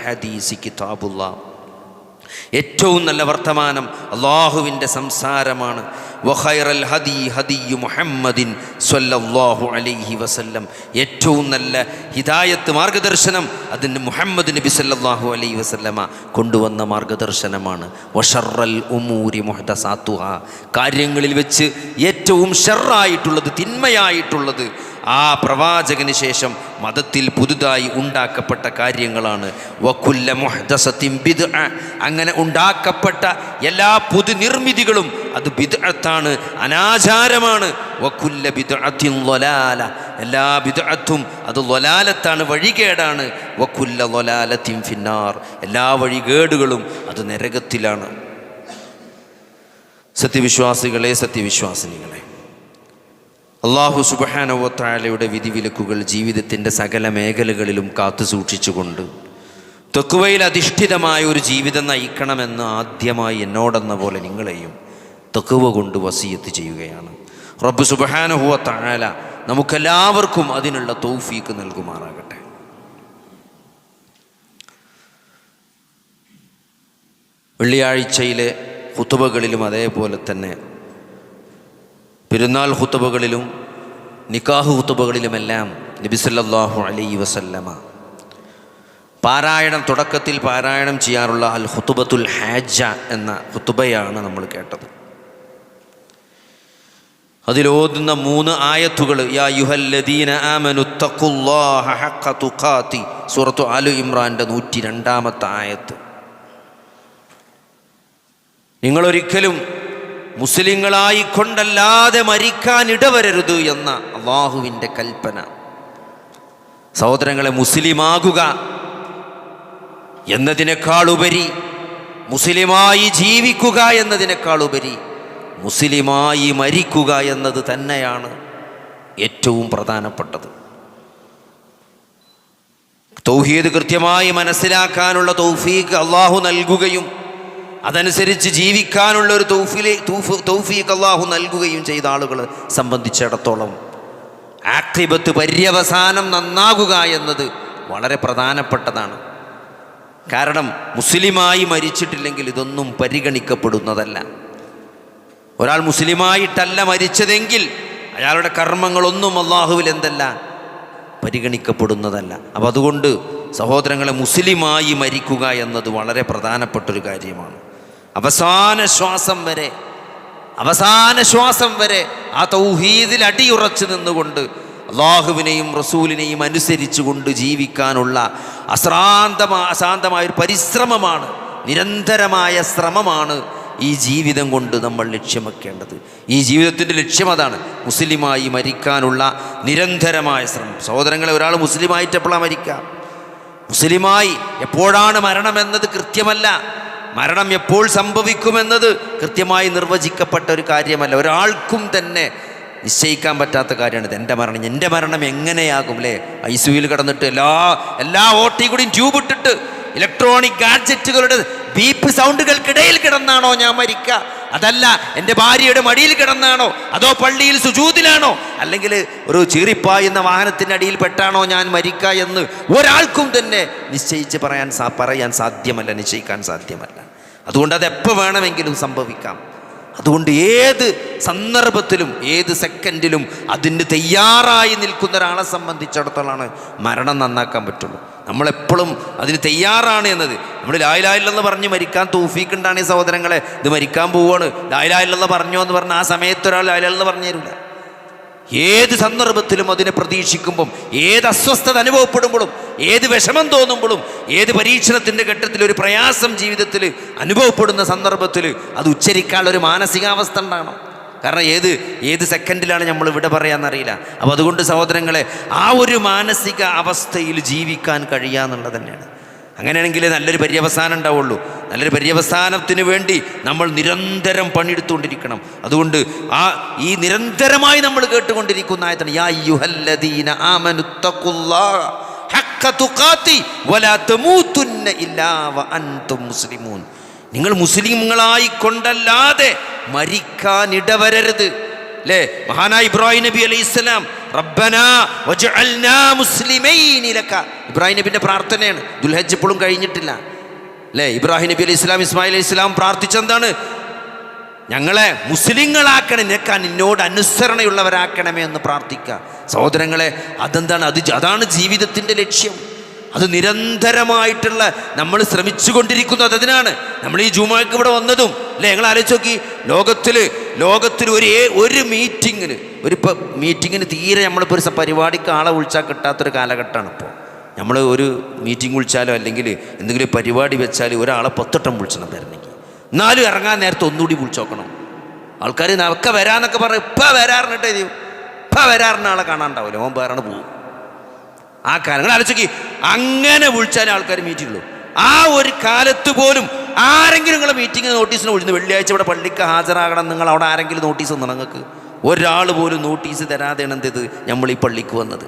ഹദീസി കിതാബുല്ലാഹ്. ഏറ്റവും നല്ല വർത്തമാനം അള്ളാഹുവിൻ്റെ സംസാരമാണ്. വഖൈറൽ ഹദീ ഹദിയ്യു മുഹമ്മദിൻ സ്വല്ലല്ലാഹു അലൈഹി വസല്ലം. ഏറ്റവും നല്ല ഹിദായത്ത് മാർഗദർശനം അതിന് മുഹമ്മദ് നബി സല്ലല്ലാഹു അലൈഹി വസല്ലമ കൊണ്ടുവന്ന മാർഗദർശനമാണ്. വശർറൽ ഉമൂരി മുഹ്ദസാത്തുഹാ. കാര്യങ്ങളിൽ വെച്ച് ഏറ്റവും ഷർറായിട്ടുള്ളത്, തിന്മയായിട്ടുള്ളത് ആ പ്രവാചകന് ശേഷം മതത്തിൽ പുതുതായി ഉണ്ടാക്കപ്പെട്ട കാര്യങ്ങളാണ്. വകുല്ല മുഹ്ദസത്തിൻ ബിദ്അ. അങ്ങനെ ഉണ്ടാക്കപ്പെട്ട എല്ലാ പുതുനിർമ്മിതികളും അത് ബിദ്അത്താണ്, അനാചാരമാണ്. വകുല്ല ബിദ്അത്തിൻ ളലാല. എല്ലാ ബിദ്അത്തും അത് ളലാലത്താണ്, വഴികേടാണ്. വകുല്ല ളലാലത്തിൻ ഫിന്നാർ. എല്ലാ വഴികേടുകളും അത് നരകത്തിലാണ്. സത്യവിശ്വാസികളെ, സത്യവിശ്വാസിനികളെ, അല്ലാഹു സുബ്ഹാനഹു വ തആലയുടെ വിധിവിലക്കുകൾ ജീവിതത്തിൻ്റെ സകല മേഖലകളിലും കാത്തു സൂക്ഷിച്ചുകൊണ്ട് തഖ്വയിൽ അധിഷ്ഠിതമായ ഒരു ജീവിതം നയിക്കണമെന്ന് ആദ്യമായി എന്നോടെന്ന പോലെ നിങ്ങളെയും തഖ്വ കൊണ്ട് വസിയത്ത് ചെയ്യുകയാണ്. റബ്ബ് സുബ്ഹാനഹു വ തആല നമുക്കെല്ലാവർക്കും അതിനുള്ള തൗഫീഖ് നൽകുമാറാകട്ടെ. വെള്ളിയാഴ്ചയിലെ ഖുതുബകളിലും അതേപോലെ തന്നെ പെരുന്നാൾ ഖുതുബകളിലും നിക്കാഹ് ഖുതുബകളിലുമെല്ലാം നബി സല്ലല്ലാഹു അലൈഹി വസല്ലമ പാരായണം, തുടക്കത്തിൽ പാരായണം ചെയ്യാറുള്ള അൽ ഖുതുബത്തുൽ ഹാജ എന്ന ഖുതുബയാണ് നമ്മൾ കേട്ടത്. അതിലോതുന്ന 3 ആയത്തുകൾ യാ അയ്യുഹല്ലദീന ആമനു തഖുല്ലാഹ ഹഖ്ക തുഖാതി, സൂറത്തു ആലു ഇമ്രാൻ്റെ 102-ാമത്തെ ആയത്ത്. നിങ്ങളൊരിക്കലും മുസ്ലിങ്ങളായി കൊണ്ടല്ലാതെ മരിക്കാൻ ഇടവരരുത് എന്ന അള്ളാഹുവിൻ്റെ കൽപ്പന. സഹോദരങ്ങളെ, മുസ്ലിമാകുക എന്നതിനേക്കാളുപരി, മുസ്ലിമായി ജീവിക്കുക എന്നതിനേക്കാളുപരി മുസ്ലിമായി മരിക്കുക എന്നത് തന്നെയാണ് ഏറ്റവും പ്രധാനപ്പെട്ടത്. തൗഹീദ് കൃത്യമായി മനസ്സിലാക്കാനുള്ള തൗഫീഖ് അള്ളാഹു നൽകുകയും അതനുസരിച്ച് ജീവിക്കാനുള്ള ഒരു തൗഫീഖ് അല്ലാഹു നൽകുകയും ചെയ്ത ആളുകളെ സംബന്ധിച്ചിടത്തോളം ആഖിബത്ത്, പര്യവസാനം നന്നാകുക എന്നത് വളരെ പ്രധാനപ്പെട്ടതാണ്. കാരണം മുസ്ലിമായി മരിച്ചിട്ടില്ലെങ്കിൽ ഇതൊന്നും പരിഗണിക്കപ്പെടുന്നതല്ല. ഒരാൾ മുസ്ലിമായിട്ടല്ല മരിച്ചതെങ്കിൽ അയാളുടെ കർമ്മങ്ങളൊന്നും അല്ലാഹുവിൽ എന്തല്ല, പരിഗണിക്കപ്പെടുന്നതല്ല. അപ്പം അതുകൊണ്ട് സഹോദരങ്ങളെ, മുസ്ലിമായി മരിക്കുക എന്നത് വളരെ പ്രധാനപ്പെട്ടൊരു കാര്യമാണ്. അവസാന ശ്വാസം വരെ ആ തൗഹീദിൽ അടിയുറച്ചു നിന്നുകൊണ്ട് അള്ളാഹുവിനെയും റസൂലിനെയും അനുസരിച്ചുകൊണ്ട് ജീവിക്കാനുള്ള അശാന്തമായൊരു പരിശ്രമമാണ്, നിരന്തരമായ ശ്രമമാണ് ഈ ജീവിതം കൊണ്ട് നമ്മൾ ലക്ഷ്യം വെക്കേണ്ടത്. ഈ ജീവിതത്തിൻ്റെ ലക്ഷ്യം അതാണ്, മുസ്ലിമായി മരിക്കാനുള്ള നിരന്തരമായ ശ്രമം. സഹോദരങ്ങളെ, ഒരാൾ മുസ്ലിമായിട്ട് എപ്പോഴാണ് മരിക്കുക? മുസ്ലിമായി എപ്പോഴാണ് മരണമെന്നത് കൃത്യമല്ല. മരണം എപ്പോൾ സംഭവിക്കുമെന്നത് കൃത്യമായി നിർവചിക്കപ്പെട്ട ഒരു കാര്യമല്ല. ഒരാൾക്കും തന്നെ നിശ്ചയിക്കാൻ പറ്റാത്ത കാര്യമാണ് എൻ്റെ മരണം എങ്ങനെയാകും അല്ലേ? ഐസിയുവിൽ കിടന്നിട്ട് എല്ലാ ഓട്ടി കൂടിയും ട്യൂബ് ഇട്ടിട്ട് ഇലക്ട്രോണിക് ഗാഡ്ജറ്റുകളുടെ ബീപ്പ് സൗണ്ടുകൾക്കിടയിൽ കിടന്നാണോ ഞാൻ മരിക്കുക? അതല്ല, എൻ്റെ ഭാര്യയുടെ മടിയിൽ കിടന്നാണോ, അതോ പള്ളിയിൽ സുജൂദിലാണോ, അല്ലെങ്കിൽ ഒരു ചീറിപ്പായുന്ന വാഹനത്തിൻ്റെ അടിയിൽ പെട്ടാണോ ഞാൻ മരിക്കുക എന്ന് ഒരാൾക്കും തന്നെ നിശ്ചയിച്ച് പറയാൻ സാധ്യമല്ല, നിശ്ചയിക്കാൻ സാധ്യമല്ല. അതുകൊണ്ട് അതെപ്പോൾ വേണമെങ്കിലും സംഭവിക്കാം. അതുകൊണ്ട് ഏത് സന്ദർഭത്തിലും ഏത് സെക്കൻഡിലും അതിന് തയ്യാറായി നിൽക്കുന്ന ഒരാളെ സംബന്ധിച്ചിടത്തോളാണ് മരണം നന്നാക്കാൻ പറ്റുള്ളൂ. നമ്മളെപ്പോഴും അതിന് തയ്യാറാണ് എന്നത്. നമ്മൾ ലാ ഇലാഹ ഇല്ലല്ലാഹ് പറഞ്ഞ് മരിക്കാൻ തൗഫീഖ് ഉണ്ടാണ് ഈ സഹോദരങ്ങളെ. ഇത് മരിക്കാൻ പോവാണ്, ലാ ഇലാഹ ഇല്ലല്ലാഹ് പറഞ്ഞോ എന്ന് പറഞ്ഞാൽ ആ സമയത്ത് ഒരാൾ ലാ ഇലാഹ ഇല്ലല്ലാഹ് പറഞ്ഞു തരില്ല. ഏത് സന്ദർഭത്തിലും അതിനെ പ്രതീക്ഷിക്കുമ്പം, ഏത് അസ്വസ്ഥത അനുഭവപ്പെടുമ്പോഴും, ഏത് വിഷമം തോന്നുമ്പോഴും, ഏത് പരീക്ഷണത്തിൻ്റെ ഘട്ടത്തിൽ ഒരു പ്രയാസം ജീവിതത്തിൽ അനുഭവപ്പെടുന്ന സന്ദർഭത്തിൽ അത് ഉച്ചരിക്കാനുള്ളൊരു മാനസികാവസ്ഥ ഉണ്ടാകണം. കാരണം ഏത് സെക്കൻഡിലാണ് നമ്മൾ ഇവിടെ പറയാമെന്നറിയില്ല. അപ്പോൾ അതുകൊണ്ട് സഹോദരങ്ങളെ, ആ ഒരു മാനസിക അവസ്ഥയിൽ ജീവിക്കാൻ കഴിയുക എന്നുള്ളത് തന്നെയാണ്. അങ്ങനെയാണെങ്കിലേ നല്ലൊരു പര്യവസാനം ഉണ്ടാവുള്ളൂ. നല്ലൊരു പര്യവസാനത്തിന് വേണ്ടി നമ്മൾ നിരന്തരം പണിയെടുത്തുകൊണ്ടിരിക്കണം. അതുകൊണ്ട് ഈ നിരന്തരമായി നമ്മൾ കേട്ടുകൊണ്ടിരിക്കുന്ന ആയത്താണ് യാ അയ്യുഹല്ലദീന ആമനു തഖുല്ലാഹ ഹഖ്ക തുഖാതി വലാ തമൂതുന്ന ഇല്ലാ വഅൻതും മുസ്ലിമൂൻ. നിങ്ങൾ മുസ്ലിങ്ങളായി കൊണ്ടല്ലാതെ മരിക്കാനിടവരരുത്. അല്ലേ? മഹാനായ ഇബ്രാഹിം നബി അലൈഹിസ്സലാം റബ്ബനാ വജ്അൽനാ മുസ്ലിമൈനി ലക. ഇബ്രാഹിം നബിന്റെ പ്രാർത്ഥനയാണ്. ദുൽഹജ്ജ് ഇപ്പോഴും കഴിഞ്ഞിട്ടില്ല അല്ലേ? ഇബ്രാഹിം നബി അലൈഹി ഇസ്ലാം, ഇസ്മായിൽ അലൈഹി ഇസ്ലാം പ്രാർത്ഥിച്ചെന്താണ്? ഞങ്ങളെ മുസ്ലിങ്ങളാക്കണേ, നിനക്ക് നിന്നോട് അനുസരണയുള്ളവരാക്കണമേ എന്ന് പ്രാർത്ഥിക്കുക. സഹോദരങ്ങളെ, അതെന്താണ്? അതാണ് ജീവിതത്തിൻ്റെ ലക്ഷ്യം. അത് നിരന്തരമായിട്ടുള്ള നമ്മൾ ശ്രമിച്ചുകൊണ്ടിരിക്കുന്നത് അതിനാണ്. നമ്മൾ ഈ ജുമുഅക്ക് ഇവിടെ വന്നതും അല്ലേ? ഞങ്ങൾ ആലോചിച്ച് നോക്കി, ലോകത്തിൽ ഒരു മീറ്റിങ്ങിന് തീരെ നമ്മളിപ്പോൾ ഒരു പരിപാടിക്ക് ആളെ വിളിച്ചാൽ കിട്ടാത്തൊരു കാലഘട്ടമാണ് ഇപ്പോൾ. നമ്മൾ ഒരു മീറ്റിംഗ് വിളിച്ചാലോ അല്ലെങ്കിൽ എന്തെങ്കിലും പരിപാടി വെച്ചാൽ ഒരാളെ 10 വട്ടം വിളിച്ചണം വരണമെങ്കിൽ. എന്നാലും ഇറങ്ങാൻ നേരത്തെ ഒന്നുകൂടി വിളിച്ചു നോക്കണം. ആൾക്കാർ ഒക്കെ വരാന്നൊക്കെ പറഞ്ഞ് ഇപ്പം വരാറിനിട്ട് ഇപ്പം വരാറിന് ആളെ കാണാണ്ടാവില്ല, ഓൻ വേറെ പോകും. ആ കാലങ്ങൾ ആലോചിക്കി, അങ്ങനെ വിളിച്ചാലേ ആൾക്കാർ മീറ്റിങ്ങുള്ളൂ. ആ ഒരു കാലത്ത് പോലും ആരെങ്കിലും നിങ്ങളെ മീറ്റിംഗ് നോട്ടീസിന് വിളിച്ചു, വെള്ളിയാഴ്ച ഇവിടെ പള്ളിക്ക് ഹാജരാകണം, നിങ്ങൾ അവിടെ ആരെങ്കിലും നോട്ടീസ് തന്നു? നിങ്ങൾക്ക് ഒരാൾ പോലും നോട്ടീസ് തരാതെയാണ് എന്ത് നമ്മൾ ഈ പള്ളിക്ക് വന്നത്.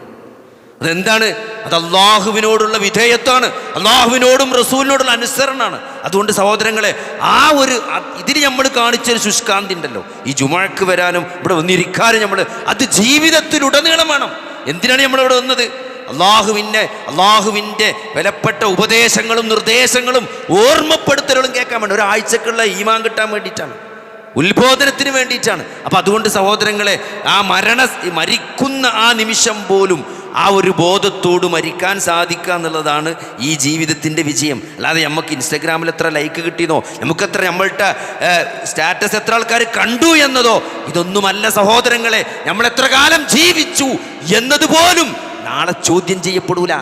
അതെന്താണ്? അത് അള്ളാഹുവിനോടുള്ള വിധേയത്വമാണ്, അള്ളാഹുവിനോടും റസൂലിനോടുള്ള അനുസരണമാണ്. അതുകൊണ്ട് സഹോദരങ്ങളെ, ഇതിന് നമ്മൾ കാണിച്ചൊരു ശുഷ്കാന്തി ഉണ്ടല്ലോ, ഈ ജുമുഅക്ക് വരാനും ഇവിടെ വന്നിരിക്കാനും അത് ജീവിതത്തിലുടനീളം വേണം. എന്തിനാണ് നമ്മളിവിടെ വന്നത്? അള്ളാഹുവിൻ്റെ വിലപ്പെട്ട ഉപദേശങ്ങളും നിർദ്ദേശങ്ങളും ഓർമ്മപ്പെടുത്തലുകളും കേൾക്കാൻ വേണ്ടി, ഒരാഴ്ചക്കുള്ള ഈമാൻ കിട്ടാൻ വേണ്ടിയിട്ടാണ്, ഉത്ബോധനത്തിന് വേണ്ടിയിട്ടാണ്. അപ്പം അതുകൊണ്ട് സഹോദരങ്ങളെ, മരിക്കുന്ന ആ നിമിഷം പോലും ആ ഒരു ബോധത്തോട് മരിക്കാൻ സാധിക്കുക എന്നുള്ളതാണ് ഈ ജീവിതത്തിൻ്റെ വിജയം. അല്ലാതെ നമുക്ക് ഇൻസ്റ്റഗ്രാമിൽ എത്ര ലൈക്ക് കിട്ടിയെന്നോ, നമുക്കെത്ര നമ്മളുടെ സ്റ്റാറ്റസ് എത്ര ആൾക്കാർ കണ്ടു എന്നതോ, ഇതൊന്നുമല്ല സഹോദരങ്ങളെ. നമ്മൾ എത്ര കാലം ജീവിച്ചു എന്നതുപോലും നാളെ ചോദ്യം ചെയ്യപ്പെടൂല.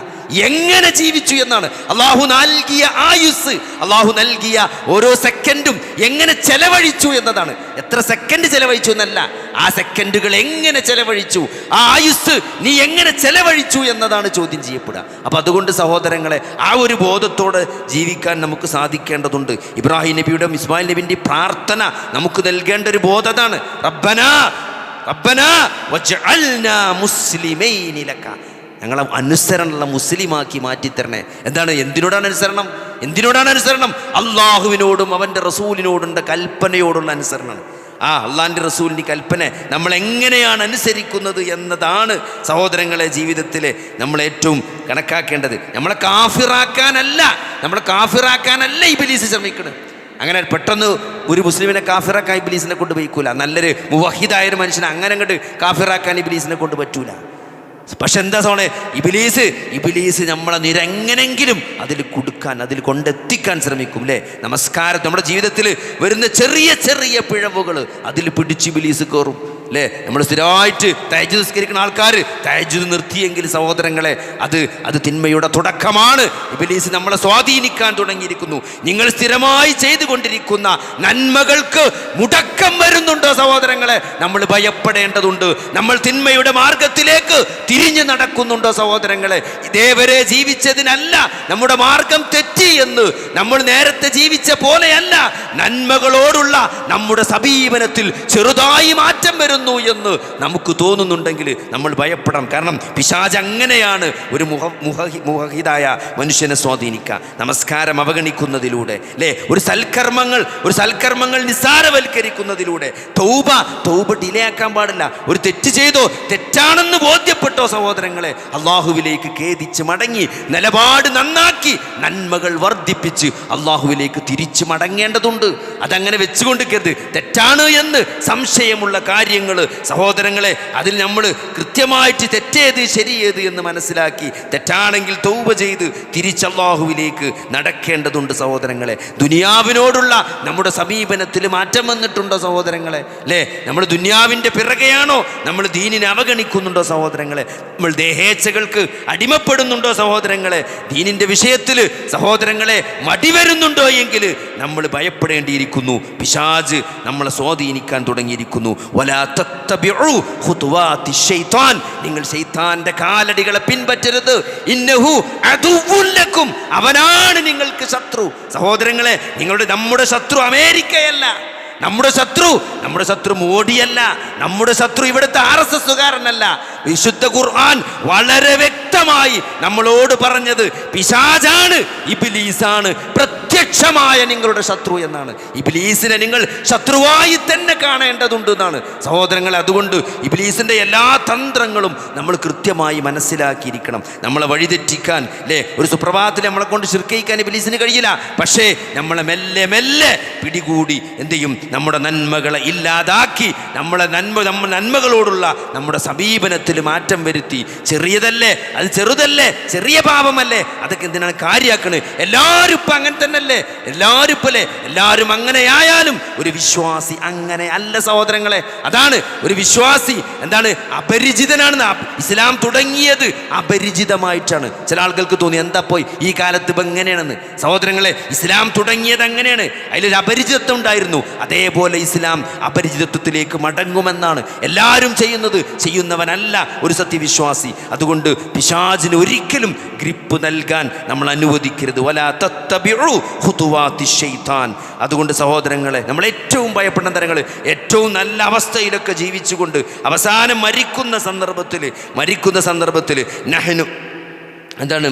എങ്ങനെ ജീവിച്ചു എന്നാണ്. അള്ളാഹു നൽകിയ ആയുസ്, അള്ളാഹു നൽകിയ ഓരോ സെക്കൻഡും എങ്ങനെ ചെലവഴിച്ചു എന്നതാണ്. എത്ര സെക്കൻഡ് ചെലവഴിച്ചു എന്നല്ല, ആ സെക്കൻഡുകൾ എങ്ങനെ ചെലവഴിച്ചു, ആ ആയുസ് നീ എങ്ങനെ ചെലവഴിച്ചു എന്നതാണ് ചോദ്യം ചെയ്യപ്പെടുക. അപ്പം അതുകൊണ്ട് സഹോദരങ്ങളെ, ആ ഒരു ബോധത്തോടെ ജീവിക്കാൻ നമുക്ക് സാധിക്കേണ്ടതുണ്ട്. ഇബ്രാഹിം നബിയുടെ ഇസ്മായിൽ നബിൻ്റെ പ്രാർത്ഥന നമുക്ക് നൽകേണ്ട ഒരു ബോധമാണ്. റബ്ബനാ വജ്അൽനാ മുസ്ലിമൈനി ലക. ഞങ്ങളെ അനുസരണമുള്ള മുസ്ലിമാക്കി മാറ്റിത്തരണേ. എന്താണ്? എന്തിനോടാണ് അനുസരണം? അള്ളാഹുവിനോടും അവൻ്റെ റസൂലിനോടുള്ള കൽപ്പനയോടുള്ള അനുസരണമാണ്. അള്ളാഹിൻ്റെ റസൂലിൻ്റെ കൽപ്പന നമ്മൾ എങ്ങനെയാണ് അനുസരിക്കുന്നത് എന്നതാണ് സഹോദരങ്ങളെ ജീവിതത്തിൽ നമ്മൾ ഏറ്റവും കണക്കാക്കേണ്ടത്. നമ്മളെ കാഫിറാക്കാനല്ല ഇബ്ലീസ് ശ്രമിക്കുന്നത്. അങ്ങനെ പെട്ടെന്ന് ഒരു മുസ്ലിമിനെ കാഫിറാക്കാൻ ഇബ്ലീസിനെ കൊണ്ട് വയ്ക്കൂല. നല്ലൊരു മുവഹിദായൊരു മനുഷ്യനെ അങ്ങനെ അങ്ങോട്ട് കാഫിറാക്കാൻ ഇബ്ലീസിനെ കൊണ്ട് പറ്റൂല. പക്ഷെ എന്താ സോണെ, ഇബ്ലീസ് നമ്മളെ നിരങ്ങനെങ്കിലും അതിൽ കൊണ്ടെത്തിക്കാൻ ശ്രമിക്കും അല്ലേ? നമസ്കാരം, നമ്മുടെ ജീവിതത്തിൽ വരുന്ന ചെറിയ ചെറിയ പിഴവുകൾ അതിൽ പിടിച്ച് ഇബ്ലീസ് കയറും അല്ലേ? നമ്മൾ സ്ഥിരമായിട്ട് തഹജ്ജുദ് നിസ്കരിക്കുന്ന ആൾക്കാർ തഹജ്ജുദ് നിർത്തിയെങ്കിൽ സഹോദരങ്ങളെ, അത് തിന്മയുടെ തുടക്കമാണ്. ഇബ്ലീസ് നമ്മളെ സ്വാധീനിക്കാൻ തുടങ്ങിയിരിക്കുന്നു. നിങ്ങൾ സ്ഥിരമായി ചെയ്തുകൊണ്ടിരിക്കുന്ന നന്മകൾക്ക് മുടക്കം വരുന്നുണ്ടോ സഹോദരങ്ങളെ? നമ്മൾ ഭയപ്പെടേണ്ടതുണ്ട്. നമ്മൾ തിന്മയുടെ മാർഗത്തിലേക്ക് തിരിഞ്ഞു നടക്കുന്നുണ്ടോ സഹോദരങ്ങളെ? ഇതേവരെ ജീവിച്ചതിനല്ല, നമ്മുടെ മാർഗം തെറ്റി എന്ന് നമ്മൾ നേരത്തെ ജീവിച്ച പോലെയല്ല. നന്മകളോടുള്ള നമ്മുടെ സമീപനത്തിൽ ചെറുതായി മാറ്റം വരുന്നു എന്ന് നമുക്ക് തോന്നുന്നുണ്ടെങ്കിൽ നമ്മൾ ഭയപ്പെടാം. കാരണം പിശാച് അങ്ങനെയാണ് ഒരു മുവഹിദായ മനുഷ്യനെ സ്വാധീനിക്കുക. നമസ്കാരം അവഗണിക്കുന്നതിലൂടെ അല്ലേ? ഒരു സൽക്കർമ്മങ്ങൾ നിസ്സാരവൽക്കരിക്കുന്നതിലൂടെ, തൗബ ഡിലേ ആക്കാൻ പാടില്ല. ഒരു തെറ്റ് ചെയ്തോ, തെറ്റാണെന്ന് ബോധ്യപ്പെട്ടോ സഹോദരങ്ങളെ, അള്ളാഹുവിലേക്ക് ഖേദിച്ച് മടങ്ങി നിലപാട് നന്നാക്കി നന്മകൾ വർദ്ധിപ്പിച്ച് അള്ളാഹുവിലേക്ക് തിരിച്ചു മടങ്ങേണ്ടതുണ്ട്. അതങ്ങനെ വെച്ചുകൊണ്ടിരിക്കരുത്. തെറ്റാണ് എന്ന് സംശയമുള്ള കാര്യങ്ങൾ സഹോദരങ്ങളെ, അതിൽ നമ്മൾ കൃത്യമായിട്ട് തെറ്റേത് ശരിയേത് എന്ന് മനസ്സിലാക്കി തെറ്റാണെങ്കിൽ തൗബ ചെയ്ത് തിരിച്ച് അല്ലാഹുവിലേക്ക് നടക്കേണ്ടതുണ്ട് സഹോദരങ്ങളെ. ദുനിയാവിനോടുള്ള നമ്മുടെ സമീപനത്തിൽ മാറ്റം വന്നിട്ടുണ്ടോ സഹോദരങ്ങളെ? അല്ലേ? നമ്മൾ ദുനിയാവിൻ്റെ പിറകെയാണോ? നമ്മൾ ദീനിനെ അവഗണിക്കുന്നുണ്ടോ സഹോദരങ്ങളെ? നമ്മൾ ദേഹേച്ഛകൾക്ക് അടിമപ്പെടുന്നുണ്ടോ സഹോദരങ്ങളെ? ദീനിൻ്റെ വിഷയത്തിൽ സഹോദരങ്ങളെ മടിവരുന്നുണ്ടോ എങ്കിൽ നമ്മൾ ഭയപ്പെടേണ്ടിയിരിക്കുന്നു. പിശാച് നമ്മളെ സ്വാധീനിക്കാൻ തുടങ്ങിയിരിക്കുന്നു. നിങ്ങൾ ശൈത്താന്റെ കാലടികളെ പിൻപറ്റരുത്. ഇന്നഹു അദുവ്വുൻ ലക്കും, അവനാണ് നിങ്ങൾക്ക് ശത്രു. സഹോദരങ്ങളെ, നമ്മുടെ ശത്രു അമേരിക്കയല്ല, നമ്മുടെ ശത്രു മോഡിയല്ല, നമ്മുടെ ശത്രു ഇവിടുത്തെ RSSകാരനല്ല. വിശുദ്ധ ഖുർആൻ വളരെ വ്യക്തമായി നമ്മളോട് പറഞ്ഞത് പിശാചാണ്, ഇബ്ലീസാണ്. പ്രത്യക്ഷ പ്രത്യക്ഷമായ നിങ്ങളുടെ ശത്രു എന്നാണ്. ഇബ്ലീസിനെ നിങ്ങൾ ശത്രുവായി തന്നെ കാണേണ്ടതുണ്ട് എന്നാണ് സഹോദരങ്ങളെ. അതുകൊണ്ട് ഇബ്ലീസിന്റെ എല്ലാ തന്ത്രങ്ങളും നമ്മൾ കൃത്യമായി മനസ്സിലാക്കിയിരിക്കണം. നമ്മളെ വഴിതെറ്റിക്കാൻ അല്ലേ, ഒരു സുപ്രഭാതത്തിൽ നമ്മളെ കൊണ്ട് ശിർക്കയിക്കാൻ ഇബ്ലീസിന് കഴിയില്ല. പക്ഷേ നമ്മളെ മെല്ലെ മെല്ലെ പിടികൂടി എന്ത് ചെയ്യും, നമ്മുടെ നന്മകളെ ഇല്ലാതാക്കി നമ്മൾ നന്മകളോടുള്ള നമ്മുടെ സമീപനത്തിൽ മാറ്റം വരുത്തി. ചെറിയതല്ലേ അത്, ചെറുതല്ലേ, ചെറിയ പാപമല്ലേ, അതൊക്കെ എന്തിനാണ് കാര്യമാക്കണത്? എല്ലാവരും ഇപ്പം അങ്ങനെ തന്നെ അല്ലേ, എല്ലാവരും ഇപ്പം അല്ലേ, എല്ലാവരും അങ്ങനെയായാലും ഒരു വിശ്വാസി അങ്ങനെ അല്ല സഹോദരങ്ങളെ. അതാണ് ഒരു വിശ്വാസി എന്താണ്, അപരിചിതനാണെന്ന്. ഇസ്ലാം തുടങ്ങിയത് അപരിചിതമായിട്ടാണ്. ചില ആളുകൾക്ക് തോന്നി എന്താ പോയി ഈ കാലത്ത് ഇപ്പം എങ്ങനെയാണെന്ന്. സഹോദരങ്ങളെ, ഇസ്ലാം തുടങ്ങിയത് അങ്ങനെയാണ്, അതിലൊരു അപരിചിതത്വം ഉണ്ടായിരുന്നു. അതേപോലെ ഇസ്ലാം അപരിചിതത്വത്തിലേക്ക് മടങ്ങുമെന്നാണ്. എല്ലാവരും ചെയ്യുന്നവനല്ല ഒരു സത്യവിശ്വാസി. അതുകൊണ്ട് പിശാചിന് ഒരിക്കലും ഗ്രിപ്പ് നൽകാൻ നമ്മൾ അനുവദിക്കരുത്. വലാ തത്തബിഉ ഖുതുവാതി ശൈത്താൻ. അതുകൊണ്ട് സഹോദരങ്ങളെ, നമ്മൾ ഏറ്റവും ഭയപ്പെടുന്ന തരങ്ങൾ, ഏറ്റവും നല്ല അവസ്ഥയിലൊക്കെ ജീവിച്ചുകൊണ്ട് അവസാനം മരിക്കുന്ന സന്ദർഭത്തിൽ നഹ്നു എന്താണ്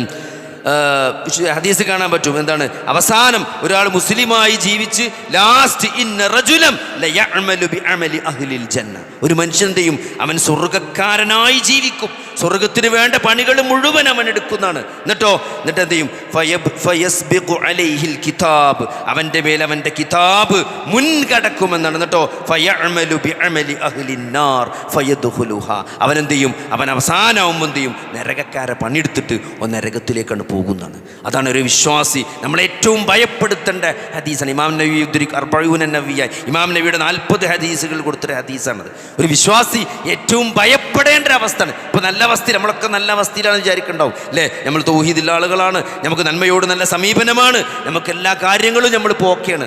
ഹദീസ് കാണാൻ പറ്റും. എന്താണ് അവസാനം ഒരാൾ മുസ്ലിമായി ജീവിച്ച് ലാസ്റ്റ് ഇന്ന റജുലം ലയഅമലു ബിഅമലി അഹ്ലിൽ ജന്ന, ഒരു മനുഷ്യന്റെയും അവൻ സ്വർഗ്ഗക്കാരനായി ജീവിക്കും. സ്വർഗത്തിന് വേണ്ട പണികൾ മുഴുവൻ അവൻ എടുക്കുന്നതാണ്. എന്നിട്ട് എന്ത് ചെയ്യും, ഫയസ്ബിഖു അലൈഹിൽ കിതാബ്, അവൻ്റെ മേൽ അവൻ്റെ കിതാബ് മുൻകടക്കുമെന്നാണ്. എന്നിട്ടോ ഫയഅമലു ബിഅമലി അഹ്ലിൻ നാർ ഫയദ്ഖുലുഹാ, അവൻ എന്ത് ചെയ്യും, അവൻ അവസാനമാകുമ്പോൾ എന്ത് ചെയ്യും, നരകക്കാരെ പണിയെടുത്തിട്ട് നരകത്തിലേക്കാണ് പോകുന്നതാണ്. അതാണ് ഒരു വിശ്വാസി നമ്മളെ ഏറ്റവും ഭയപ്പെടുത്തേണ്ട ഹദീസാണ്. ഇമാം നബി അർബഊന നബവിയായി ഇമാം നബിയുടെ 40 ഹദീസുകൾ കൊടുത്തൊരു ഹദീസാണത്. ഒരു വിശ്വാസി ഏറ്റവും ഭയപ്പെടേണ്ട അവസ്ഥയാണ്. ഇപ്പോൾ നല്ല അവസ്ഥയിൽ, നമ്മളൊക്കെ നല്ല അവസ്ഥയിലാണെന്ന് വിചാരിക്കുന്നുണ്ടാവും അല്ലേ, നമ്മൾ തൗഹീദുള്ള ആളുകളാണ്, നമുക്ക് നന്മയോട് നല്ല സമീപനമാണ്, നമുക്ക് എല്ലാ കാര്യങ്ങളും നമ്മൾ പോക്കെയാണ്.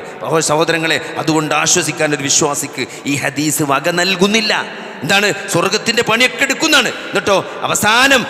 സഹോദരങ്ങളെ, അതുകൊണ്ട് ആശ്വസിക്കാൻ ഒരു വിശ്വാസിക്ക് ഈ ഹദീസ് വക നൽകുന്നില്ല. എന്താണ്, സ്വർഗത്തിൻ്റെ പണിയൊക്കെ എടുക്കുന്നതാണ്. എന്നിട്ടോ അവസാനം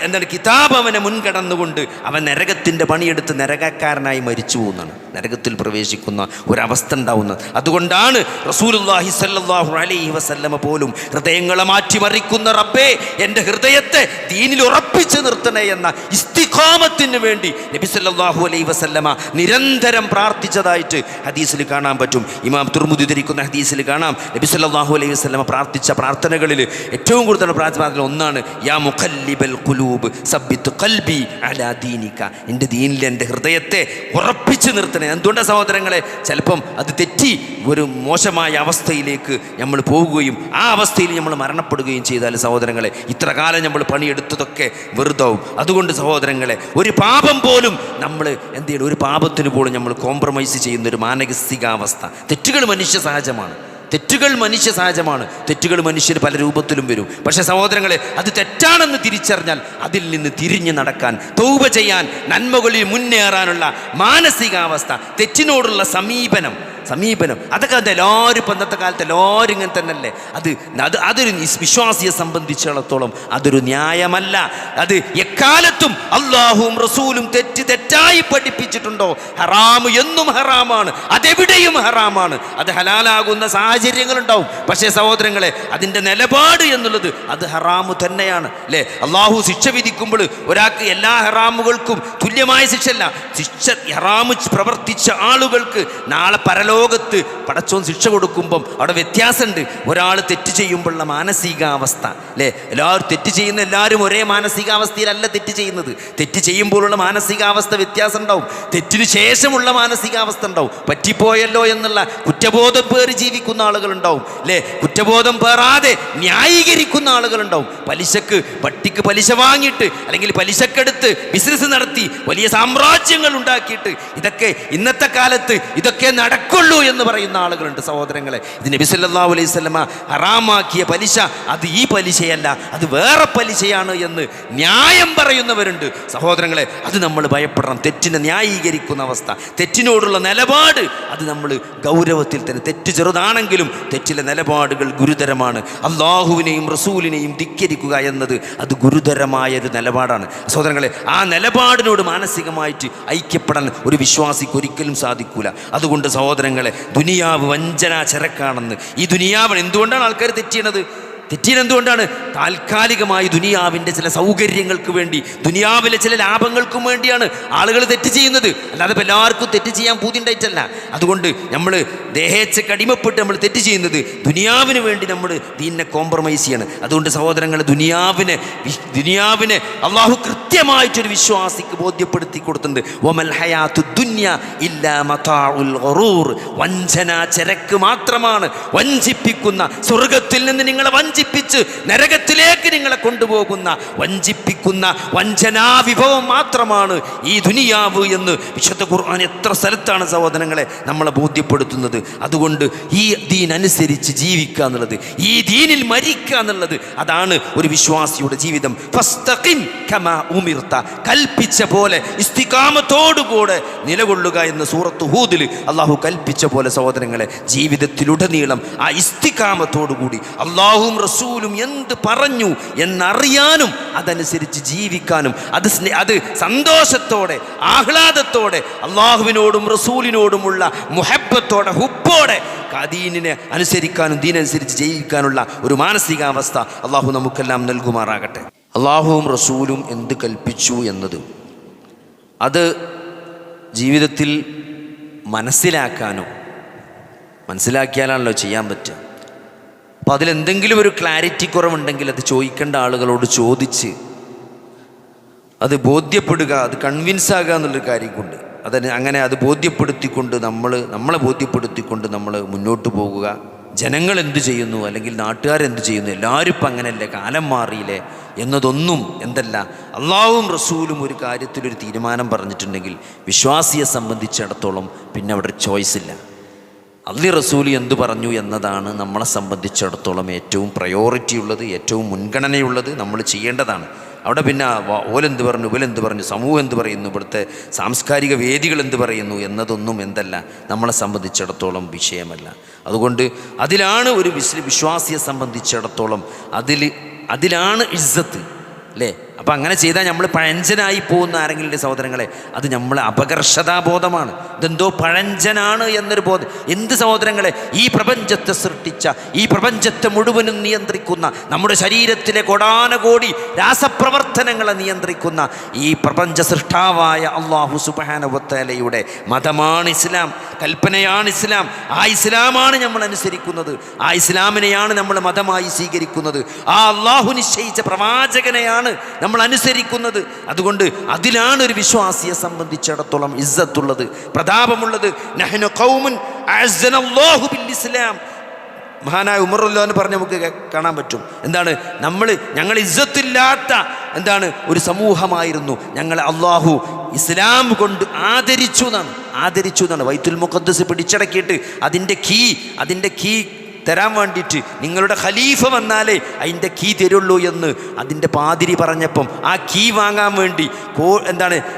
എന്താണ്, കിതാബ് അവനെ മുൻകടന്നുകൊണ്ട് അവൻ നരകത്തിൻ്റെ പണിയെടുത്ത് നരകക്കാരനായി മരിച്ചു പോകുന്നതാണ്, നരകത്തിൽ പ്രവേശിക്കുന്ന ഒരവസ്ഥ ഉണ്ടാവുന്നത്. അതുകൊണ്ടാണ് റസൂലുള്ളാഹി സ്വല്ലല്ലാഹു അലൈഹി വസല്ലമ പോലും ഹൃദയങ്ങളെ മാറ്റിമറിക്കുന്ന റബ്ബേ, എൻ്റെ ഹൃദയത്തെ ദീനിൽ ഉറപ്പിച്ച് നിർത്തണേ എന്ന ഇസ്തിഖാമത്തിന് വേണ്ടി നബി സല്ലല്ലാഹു അലൈഹി വസല്ലമ നിരന്തരം പ്രാർത്ഥിച്ചതായിട്ട് ഹദീസിൽ കാണാൻ പറ്റും. ഇമാം തുർമുദി ഉദ്ധരിക്കുന്ന ഹദീസിൽ കാണാം, നബി സല്ലല്ലാഹു അലൈഹി വസല്ലമ പ്രാർത്ഥിച്ച പ്രാർത്ഥനകളിൽ ഏറ്റവും കൂടുതൽ പ്രാർത്ഥന ഒന്നാണ്, യാ മുഖല്ലിബൽ ഖുലൂബ് സബ്ബിത് ഖൽബി അലാ ദീനിക, എൻ്റെ ദീനിൽ എൻ്റെ ഹൃദയത്തെ ഉറപ്പിച്ച് നിർത്തണേ. എന്തുകൊണ്ടാണ് സഹോദരങ്ങളെ, ചിലപ്പം അത് തെറ്റി ഒരു മോശമായ അവസ്ഥയിലേക്ക് നമ്മൾ പോവുകയും ആ അവസ്ഥയിൽ നമ്മൾ മരണപ്പെടുകയും ചെയ്താൽ സഹോദരങ്ങളെ, ഇത്ര കാലം നമ്മൾ പണിയെടുത്തതൊക്കെ വെറുതാവും. അതുകൊണ്ട് സഹോദരങ്ങളെ, ഒരു പാപം പോലും നമ്മൾ എന്ത് ചെയ്യണം, ഒരു പാപത്തിന് പോലും നമ്മൾ കോംപ്രമൈസ് ചെയ്യുന്ന ഒരു മാനസികാവസ്ഥ. തെറ്റുകൾ മനുഷ്യ സഹജമാണ്, തെറ്റുകൾ മനുഷ്യർ പല രൂപത്തിലും വരും. പക്ഷേ സഹോദരങ്ങളെ, അത് തെറ്റാണെന്ന് തിരിച്ചറിഞ്ഞാൽ അതിൽ നിന്ന് തിരിഞ്ഞു നടക്കാൻ, തൗബ ചെയ്യാൻ, നന്മകളിൽ മുന്നേറാനുള്ള മാനസികാവസ്ഥ, തെറ്റിനോടുള്ള സമീപനം അതൊക്കെ എല്ലാവരും ഇപ്പം ഇന്നത്തെ കാലത്ത് എല്ലാവരും ഇങ്ങനെ തന്നെയല്ലേ. അതൊരു വിശ്വാസിയെ സംബന്ധിച്ചിടത്തോളം അതൊരു ന്യായമല്ല. അത് എക്കാലത്തും അള്ളാഹുവും റസൂലും തെറ്റായി പഠിപ്പിച്ചിട്ടുണ്ടോ, ഹറാമ് എന്നും ഹറാമാണ്, അതെവിടെയും ഹറാമാണ്. അത് ഹലാലാകുന്ന സാഹചര്യങ്ങളുണ്ടാവും. പക്ഷേ സഹോദരങ്ങളെ, അതിൻ്റെ നിലപാട് എന്നുള്ളത് അത് ഹറാമു തന്നെയാണ് അല്ലേ. അള്ളാഹു ശിക്ഷ വിധിക്കുമ്പോൾ ഒരാൾക്ക് എല്ലാ ഹറാമുകൾക്കും തുല്യമായ ശിക്ഷയല്ല. ഹറാമ് പ്രവർത്തിച്ച ആളുകൾക്ക് നാളെ പരലോകത്ത് പടച്ചോൻ ശിക്ഷ കൊടുക്കുമ്പം അവിടെ വ്യത്യാസമുണ്ട്. ഒരാൾ തെറ്റ് ചെയ്യുമ്പോഴുള്ള മാനസികാവസ്ഥ അല്ലേ, എല്ലാവരും തെറ്റ് ചെയ്യുന്ന എല്ലാവരും ഒരേ മാനസികാവസ്ഥയിലല്ല തെറ്റ് ചെയ്യുന്നത്. തെറ്റ് ചെയ്യുമ്പോഴുള്ള മാനസികാവസ്ഥ വ്യത്യാസം ഉണ്ടാവും. തെറ്റിന് ശേഷമുള്ള മാനസികാവസ്ഥ ഉണ്ടാവും. പറ്റിപ്പോയല്ലോ എന്നുള്ള കുറ്റബോധം പേറി ജീവിക്കുന്ന ആളുകളുണ്ടാവും അല്ലേ, കുറ്റബോധം പേറാതെ ന്യായീകരിക്കുന്ന ആളുകളുണ്ടാവും. വട്ടിക്ക് പലിശ വാങ്ങിയിട്ട് അല്ലെങ്കിൽ പലിശക്കെടുത്ത് ബിസിനസ് നടത്തി വലിയ സാമ്രാജ്യങ്ങൾ ഉണ്ടാക്കിയിട്ട് ഇന്നത്തെ കാലത്ത് ഇതൊക്കെ നടക്കുള്ളൂ എന്ന് പറയുന്ന ആളുകളുണ്ട്. സഹോദരങ്ങളെ, ഇത് നബി സല്ലല്ലാഹു അലൈഹി വസല്ലമ ഹറാമാക്കിയ പലിശ അത് ഈ പലിശയല്ല, അത് വേറെ പലിശയാണ് എന്ന് ന്യായം പറയുന്നവരുണ്ട്. സഹോദരങ്ങളെ, അത് നമ്മൾ ഭയപ്പെടണം. തെറ്റിനെ ന്യായീകരിക്കുന്ന അവസ്ഥ, തെറ്റിനോടുള്ള നിലപാട് അത് നമ്മൾ ഗൗരവത്തിൽ തന്നെ, തെറ്റ് ചെറുതാണെങ്കിലും തെറ്റിലെ നിലപാടുകൾ ഗുരുതരമാണ്. അള്ളാഹുവിനെയും റസൂലിനെയും ധിക്കരിക്കുക എന്നത് അത് ഗുരുതരമായൊരു നിലപാടാണ്. സഹോദരങ്ങളെ, ആ നിലപാടിനോട് മാനസികമായിട്ട് ഐക്യപ്പെടാൻ ഒരു വിശ്വാസിക്ക് ഒരിക്കലും സാധിക്കൂല. അതുകൊണ്ട് സഹോദരങ്ങളെ, ദുനിയാവ് വഞ്ചനാ ചരക്കാണെന്ന്, ഈ ദുനിയാവ് എന്തുകൊണ്ടാണ് ആൾക്കാർ തെറ്റ് ചെയ്യണത്? തെറ്റിയതെന്തുകൊണ്ടാണ്? താൽക്കാലികമായി ദുനിയാവിൻ്റെ ചില സൗകര്യങ്ങൾക്ക് വേണ്ടി, ദുനിയാവിലെ ചില ലാഭങ്ങൾക്കും വേണ്ടിയാണ് ആളുകൾ തെറ്റ് ചെയ്യുന്നത്. അല്ലാതെ ഇപ്പോൾ എല്ലാവർക്കും തെറ്റ് ചെയ്യാൻ പൂതിണ്ടായിട്ടല്ല. അതുകൊണ്ട് നമ്മൾ ദേഹേച്ഛയ്ക്ക് അടിമപ്പെട്ട് നമ്മൾ തെറ്റ് ചെയ്യുന്നത് ദുനിയാവിന് വേണ്ടി നമ്മൾ ദീനിനെ കോംപ്രമൈസ് ചെയ്യാണ്. അതുകൊണ്ട് സഹോദരങ്ങൾ, ദുനിയാവിനെ അള്ളാഹു കൃത്യമായിട്ടൊരു വിശ്വാസിക്ക് ബോധ്യപ്പെടുത്തി കൊടുത്തിട്ടുണ്ട്. വമൽ ഹയാത്തു ദുനിയ ഇല്ലാ മതാഉൽ ഗറൂർ. വഞ്ചന, ചരക്ക് മാത്രമാണ്, വഞ്ചിപ്പിക്കുന്ന, സ്വർഗത്തിൽ നിന്ന് നിങ്ങളെ വഞ്ചിപ്പിച്ച് നരകത്തിലേക്ക് നിങ്ങളെ കൊണ്ടുപോകുന്ന വഞ്ചിപ്പിക്കുന്ന വഞ്ചനാ വിഭവം മാത്രമാണ് ഈ ദുനിയാവ് എന്ന് വിശുദ്ധ ഖുർആൻ എത്ര സ്ഥലത്താണ് സഹോദരങ്ങളെ നമ്മളെ ബോധ്യപ്പെടുത്തുന്നത്. അതുകൊണ്ട് ഈ ദീൻ അനുസരിച്ച് ജീവിക്കുക എന്നുള്ളത്, ഈ ദീനിൽ മരിക്കുക എന്നുള്ളത്, അതാണ് ഒരു വിശ്വാസിയുടെ ജീവിതം. ഫസ്തഖിം കമാ ഉമിർത, കൽപ്പിച്ച പോലെ ഇസ്തിഖാമത്തോടുകൂടെ നിലകൊള്ളുക എന്ന് സൂറത്ത് ഹൂദിൽ അള്ളാഹു കൽപ്പിച്ച പോലെ സഹോദരങ്ങളെ ജീവിതത്തിലുടനീളം ആ ഇസ്തിഖാമത്തോടുകൂടി അള്ളാഹുവും റസൂലും എന്ത് പറഞ്ഞു എന്നറിയാനും അതനുസരിച്ച് ജീവിക്കാനും അത് സന്തോഷത്തോടെ ആഹ്ലാദത്തോടെ അള്ളാഹുവിനോടും റസൂലിനോടുമുള്ള മുഹബ്ബത്തോടെ ഹുബ്ബോടെ ദീനിനെ അനുസരിക്കാനും ദീനനുസരിച്ച് ജീവിക്കാനുള്ള ഒരു മാനസികാവസ്ഥ അള്ളാഹു നമുക്കെല്ലാം നൽകുമാറാകട്ടെ. അള്ളാഹുവും റസൂലും എന്ത് കൽപ്പിച്ചു എന്നത് അത് ജീവിതത്തിൽ മനസ്സിലാക്കിയാലാണല്ലോ ചെയ്യാൻ പറ്റുക. അപ്പോൾ അതിലെന്തെങ്കിലും ഒരു ക്ലാരിറ്റി കുറവുണ്ടെങ്കിൽ അത് ചോദിക്കേണ്ട ആളുകളോട് ചോദിച്ച് അത് ബോധ്യപ്പെടുക, അത് കൺവിൻസ് ആകുക എന്നുള്ളൊരു കാര്യം കൊണ്ട് അങ്ങനെ അത് ബോധ്യപ്പെടുത്തിക്കൊണ്ട് നമ്മളെ ബോധ്യപ്പെടുത്തിക്കൊണ്ട് നമ്മൾ മുന്നോട്ട് പോകുക. ജനങ്ങൾ എന്ത് ചെയ്യുന്നു അല്ലെങ്കിൽ നാട്ടുകാരെന്ത് ചെയ്യുന്നു, എല്ലാവരും ഇപ്പം അങ്ങനെയല്ലേ, കാലം മാറിയില്ലേ എന്നതൊന്നും എന്തല്ല. അള്ളാഹുവും റസൂലും ഒരു കാര്യത്തിലൊരു തീരുമാനം പറഞ്ഞിട്ടുണ്ടെങ്കിൽ വിശ്വാസിയെ സംബന്ധിച്ചിടത്തോളം പിന്നെ അവിടെ ചോയ്സ് ഇല്ല. അള്ളി റസൂൽ എന്തു പറഞ്ഞു എന്നതാണ് നമ്മളെ സംബന്ധിച്ചിടത്തോളം ഏറ്റവും പ്രയോറിറ്റി ഉള്ളത്, ഏറ്റവും മുൻഗണനയുള്ളത്, നമ്മൾ ചെയ്യേണ്ടതാണ്. അവിടെ പിന്നെ ഓലെന്ത് പറഞ്ഞു, ഇവലെന്ത് പറഞ്ഞു, സമൂഹം എന്ത് പറയുന്നു, ഇവിടുത്തെ സാംസ്കാരിക വേദികൾ എന്ത് പറയുന്നു എന്നതൊന്നും എന്തല്ല, നമ്മളെ സംബന്ധിച്ചിടത്തോളം വിഷയമല്ല. അതുകൊണ്ട് അതിലാണ് ഒരു വിശ്വാസിയെ സംബന്ധിച്ചിടത്തോളം അതിലാണ് ഇസ്സത്ത്, അല്ലേ? അപ്പം അങ്ങനെ ചെയ്താൽ നമ്മൾ പഴഞ്ചനായി പോകുന്ന ആരെങ്കിലും സഹോദരങ്ങളെ, അത് നമ്മളെ അപകർഷതാബോധമാണ്. ഇതെന്തോ പഴഞ്ചനാണ് എന്നൊരു ബോധം. എന്ത് സഹോദരങ്ങളെ, ഈ പ്രപഞ്ചത്തെ സൃഷ്ടിച്ച, ഈ പ്രപഞ്ചത്തെ മുഴുവനും നിയന്ത്രിക്കുന്ന, നമ്മുടെ ശരീരത്തിലെ കോടാനകോടി രാസപ്രവർത്തനങ്ങളെ നിയന്ത്രിക്കുന്ന ഈ പ്രപഞ്ച സൃഷ്ടാവായ അള്ളാഹു സുബ്ഹാനഹു വ തആലയുടെ മതമാണ് ഇസ്ലാം, കൽപ്പനയാണ് ഇസ്ലാം. ആ ഇസ്ലാമാണ് നമ്മൾ അനുസരിക്കുന്നത്, ആ ഇസ്ലാമിനെയാണ് നമ്മൾ മതമായി സ്വീകരിക്കുന്നത്, ആ അള്ളാഹു നിശ്ചയിച്ച പ്രവാചകനെയാണ് നമ്മൾ അനുസരിക്കുന്നത്. അതുകൊണ്ട് അതിലാണ് ഒരു വിശ്വാസിയെ സംബന്ധിച്ചിടത്തോളം ഇസ്സത്തുള്ളത്, പ്രതാപമുള്ളത്. നഹ്നു ഖൗമുൻ അഅസ്സനല്ലാഹു ബിൽ ഇസ്ലാം. മഹാനായ ഉമർ റളിയല്ലാഹു പറഞ്ഞ് നമുക്ക് കാണാൻ പറ്റും. എന്താണ്? ഞങ്ങൾ ഇസ്സത്തില്ലാത്ത ഒരു സമൂഹമായിരുന്നു, ഞങ്ങളെ അള്ളാഹു ഇസ്ലാം കൊണ്ട് ആദരിച്ചു എന്നാണ്. ബൈത്തുൽ മുഖദ്ദസ് പിടിച്ചടക്കിയിട്ട് അതിൻ്റെ കീ തരാൻ വേണ്ടിയിട്ട് നിങ്ങളുടെ ഖലീഫ വന്നാലേ അതിൻ്റെ കീ തരുള്ളൂ എന്ന് അതിൻ്റെ പാതിരി പറഞ്ഞപ്പം ആ കീ വാങ്ങാൻ വേണ്ടി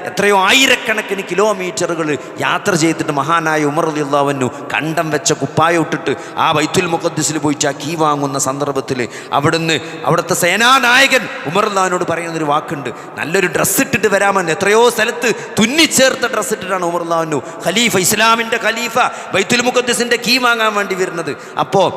എത്രയോ ആയിരക്കണക്കിന് കിലോമീറ്ററുകൾ യാത്ര ചെയ്തിട്ട് മഹാനായ ഉമർ റളിയല്ലാഹു അൻഹു കണ്ടം വെച്ച കുപ്പായം ഇട്ടിട്ട് ആ ബൈത്തുൽ മുഖദ്ദസിൽ പോയിട്ട് ആ കീ വാങ്ങുന്ന സന്ദർഭത്തിൽ അവിടുത്തെ സേനാനായകൻ ഉമർ റളിയല്ലാഹുവിനോട് പറയുന്നൊരു വാക്കുണ്ട്, നല്ലൊരു ഡ്രസ്സ് ഇട്ടിട്ട് വരാമെന്ന്. എത്രയോ സ്ഥലത്ത് തുന്നിച്ചേർത്ത ഡ്രസ്സ് ഇട്ടിട്ടാണ് ഉമർ റളിയല്ലാഹു അൻഹു ഖലീഫ, ഇസ്ലാമിൻ്റെ ഖലീഫ, ബൈത്തുൽ മുഖദ്ദസിൻ്റെ കീ വാങ്ങാൻ വേണ്ടി വരുന്നത്. അപ്പോൾ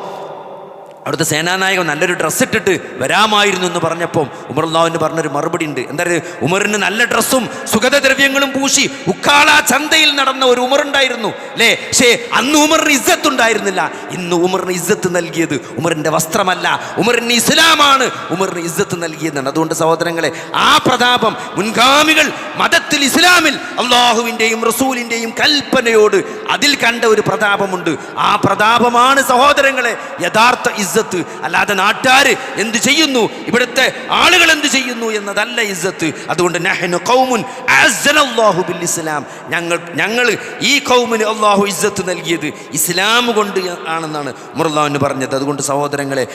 അവിടുത്തെ സേനാനായകൻ നല്ലൊരു ഡ്രസ്സ് ഇട്ടിട്ട് വരാമായിരുന്നു എന്ന് പറഞ്ഞപ്പോൾ ഉമർ റളിയല്ലാഹു പറഞ്ഞൊരു മറുപടി ഉണ്ട്. എന്തായാലും ഉമറിന് നല്ല ഡ്രസ്സും സുഗന്ധദ്രവ്യങ്ങളും പൂശി ഉക്കാള ചന്തയിൽ നടന്ന ഒരു ഉമറുണ്ടായിരുന്നു, അല്ലേ? പക്ഷേ അന്ന് ഉമറിന് ഇസ്സത്ത് ഉണ്ടായിരുന്നില്ല. ഇന്ന് ഉമറിന് ഇസ്സത്ത് നൽകിയത് ഉമറിൻ്റെ വസ്ത്രമല്ല, ഉമറിന് ഇസ്ലാമാണ് ഉമറിന് ഇസ്സത്ത് നൽകിയതാണ്. അതുകൊണ്ട് സഹോദരങ്ങളെ, ആ പ്രതാപം മുൻഗാമികൾ മതത്തിൽ, ഇസ്ലാമിൽ അള്ളാഹുവിൻ്റെയും റസൂലിൻ്റെയും കൽപ്പനയോട് അതിൽ കണ്ട ഒരു പ്രതാപമുണ്ട്. ആ പ്രതാപമാണ് സഹോദരങ്ങളെ യഥാർത്ഥ ഇസ്സത്ത്. അല്ലാതെ നാട്ടുകാർ എന്ത് ചെയ്യുന്നു, ഇവിടുത്തെ ആളുകൾ എന്ത് ചെയ്യുന്നു എന്നതല്ല ഇസ്സത്ത്. അതുകൊണ്ട് നഹ്നു ഖൗമുൻ അഅസ്സനല്ലാഹു ബിൽ ഇസ്ലാം, ഞങ്ങൾ ഈ ഖൗമിന് അള്ളാഹു ഇസ്സത്ത് നൽകിയത് ഇസ്ലാം കൊണ്ട് ആണെന്നാണ് ഉമർ റളിയല്ലാഹു പറഞ്ഞത്. അതുകൊണ്ട് സഹോദരങ്ങളെ,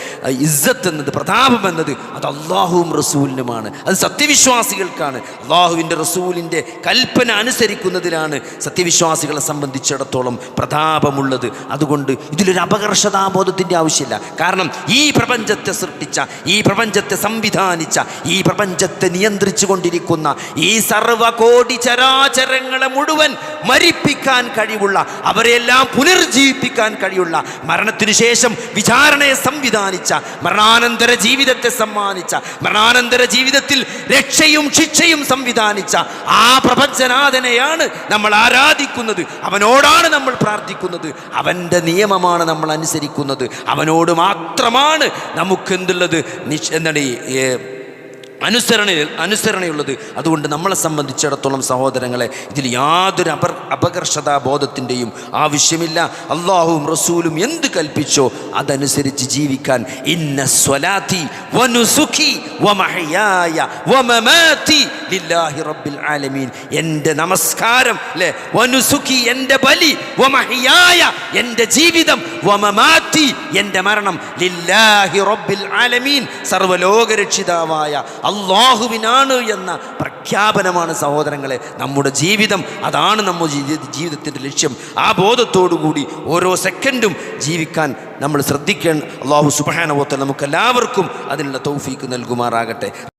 ഇസ്സത്ത് എന്നത്, പ്രതാപം എന്നത് അത് അള്ളാഹുവും റസൂലിനുമാണ്, അത് സത്യവിശ്വാസികൾക്കാണ്. അള്ളാഹുവിൻ്റെ റസൂലിൻ്റെ കൽപ്പന അനുസരിക്കുന്നതിലാണ് സത്യവിശ്വാസികളെ സംബന്ധിച്ചിടത്തോളം പ്രതാപമുള്ളത്. അതുകൊണ്ട് ഇതിലൊരു അപകർഷതാബോധത്തിൻ്റെ ആവശ്യമില്ല. കാരണം കാരണം ഈ പ്രപഞ്ചത്തെ സൃഷ്ടിച്ച, ഈ പ്രപഞ്ചത്തെ സംവിധാനിച്ച, ഈ പ്രപഞ്ചത്തെ നിയന്ത്രിച്ചു കൊണ്ടിരിക്കുന്ന ഈ സർവ്വകോടി ചരാചരങ്ങളെ മുഴുവൻ മരിപ്പിക്കാൻ കഴിവുള്ള, അവരെല്ലാം പുനർജീവിപ്പിക്കാൻ കഴിയുള്ള, മരണത്തിനു ശേഷം വിചാരണയെ സംവിധാനിച്ച, മരണാനന്തര ജീവിതത്തെ സമ്മാനിച്ച, മരണാനന്തര ജീവിതത്തിൽ രക്ഷയും ശിക്ഷയും സംവിധാനിച്ച ആ പ്രപഞ്ചനാഥനെയാണ് നമ്മൾ ആരാധിക്കുന്നത്. അവനോടാണ് നമ്മൾ പ്രാർത്ഥിക്കുന്നത്. അവൻ്റെ നിയമമാണ് നമ്മൾ അനുസരിക്കുന്നത്. അവനോട് മാത്രമാണ് നമുക്ക് എന്തുള്ളത്, എന്താണ് അനുസരണയുള്ളത്. അതുകൊണ്ട് നമ്മളെ സംബന്ധിച്ചിടത്തോളം സഹോദരങ്ങളെ, ഇതിൽ യാതൊരു അപകർഷതാബോധത്തിൻ്റെയും ആവശ്യമില്ല. അള്ളാഹുവും റസൂലും എന്ത് കൽപ്പിച്ചോ അതനുസരിച്ച് ജീവിക്കാൻ. ഇന്ന സ്വലാത്തി വനുസുഖി വമഹയായ വമമാതി ലില്ലാഹി റബ്ബിൽ ആലമീൻ. എൻ്റെ നമസ്കാരം അല്ലേ, വനുസുഖി എൻ്റെ ബലി, വമഹയായ എൻ്റെ ജീവിതം, വമമാതി എൻ്റെ മരണം, ലില്ലാഹി റബ്ബിൽ ആലമീൻ സർവ്വലോകരക്ഷിതാവായ അള്ളാഹുവിനാണ് എന്ന പ്രഖ്യാപനമാണ് സഹോദരങ്ങളെ നമ്മുടെ ജീവിതം. അതാണ് നമ്മുടെ ജീവിതത്തിൻ്റെ ലക്ഷ്യം. ആ ബോധത്തോടുകൂടി ഓരോ സെക്കൻഡും ജീവിക്കാൻ നമ്മൾ ശ്രദ്ധിക്കണം. അള്ളാഹു സുബ്ഹാനഹു വ തആല നമുക്കെല്ലാവർക്കും അതിനുള്ള തൗഫീക്ക് നൽകുമാറാകട്ടെ.